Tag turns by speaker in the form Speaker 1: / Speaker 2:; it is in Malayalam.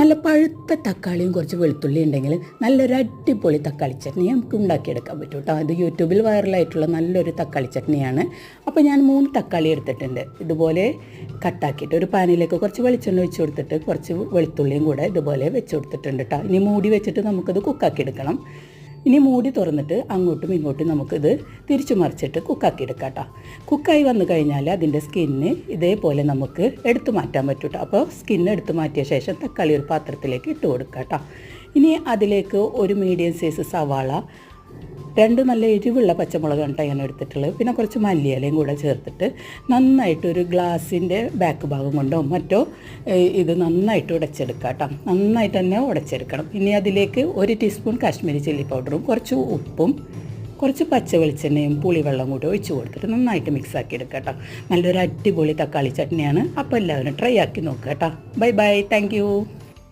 Speaker 1: നല്ല പഴുത്ത തക്കാളിയും കുറച്ച് വെളുത്തുള്ളി ഉണ്ടെങ്കിൽ നല്ലൊരു അടിപൊളി തക്കാളി ചട്നി നമുക്ക് ഉണ്ടാക്കിയെടുക്കാൻ പറ്റും കേട്ടോ. ഇത് യൂട്യൂബിൽ വൈറലായിട്ടുള്ള നല്ലൊരു തക്കാളി ചട്നിയാണ്. അപ്പോൾ ഞാൻ 3 തക്കാളി എടുത്തിട്ടുണ്ട്. ഇതുപോലെ കട്ടാക്കിയിട്ട് ഒരു പാനിലേക്ക് കുറച്ച് വെളിച്ചെണ്ണ ഒഴിച്ച് കൊടുത്തിട്ട് കുറച്ച് വെളുത്തുള്ളിയും കൂടെ ഇതുപോലെ വെച്ച് കൊടുത്തിട്ടുണ്ട് കേട്ടോ. ഇനി മൂടി വെച്ചിട്ട് നമുക്കത് കുക്കാക്കി എടുക്കണം. ഇനി മൂടി തുറന്നിട്ട് അങ്ങോട്ടും ഇങ്ങോട്ടും നമുക്കിത് തിരിച്ചു മറിച്ചിട്ട് കുക്കാക്കി എടുക്കാം കേട്ടോ. കുക്കായി വന്നു കഴിഞ്ഞാൽ അതിൻ്റെ സ്കിന്ന് ഇതേപോലെ നമുക്ക് എടുത്തു മാറ്റാൻ പറ്റും കേട്ടോ. അപ്പോൾ സ്കിന്ന് എടുത്തു മാറ്റിയ ശേഷം തക്കാളി ഒരു പാത്രത്തിലേക്ക് ഇട്ട് കൊടുക്കാം കേട്ടോ. ഇനി അതിലേക്ക് ഒരു മീഡിയം സൈസ് സവാള, 2 നല്ല എരിവുള്ള പച്ചമുളകാണ് കേട്ടോ ഞാൻ എടുത്തിട്ടുള്ളത്. പിന്നെ കുറച്ച് മല്ലിയിലയും കൂടെ ചേർത്തിട്ട് നന്നായിട്ട് ഒരു ഗ്ലാസിൻ്റെ ബാക്ക് ഭാഗം കൊണ്ടോ മറ്റോ ഇത് നന്നായിട്ട് ഉടച്ചെടുക്കുക കേട്ടോ. നന്നായിട്ട് തന്നെ ഉടച്ചെടുക്കണം. ഇനി അതിലേക്ക് 1 ടീസ്പൂൺ കാശ്മീരി ചില്ലി പൗഡറും കുറച്ച് ഉപ്പും കുറച്ച് പച്ച വെളിച്ചെണ്ണയും പുളിവെള്ളം കൂടി ഒഴിച്ച് കൊടുത്തിട്ട് നന്നായിട്ട് മിക്സാക്കി എടുക്കുക കേട്ടോ. നല്ലൊരു അടിപൊളി തക്കാളി ചട്നിയാണ്. അപ്പോൾ എല്ലാവരും ട്രൈ ആക്കി നോക്കുക കേട്ടോ. Bye bye, thank you.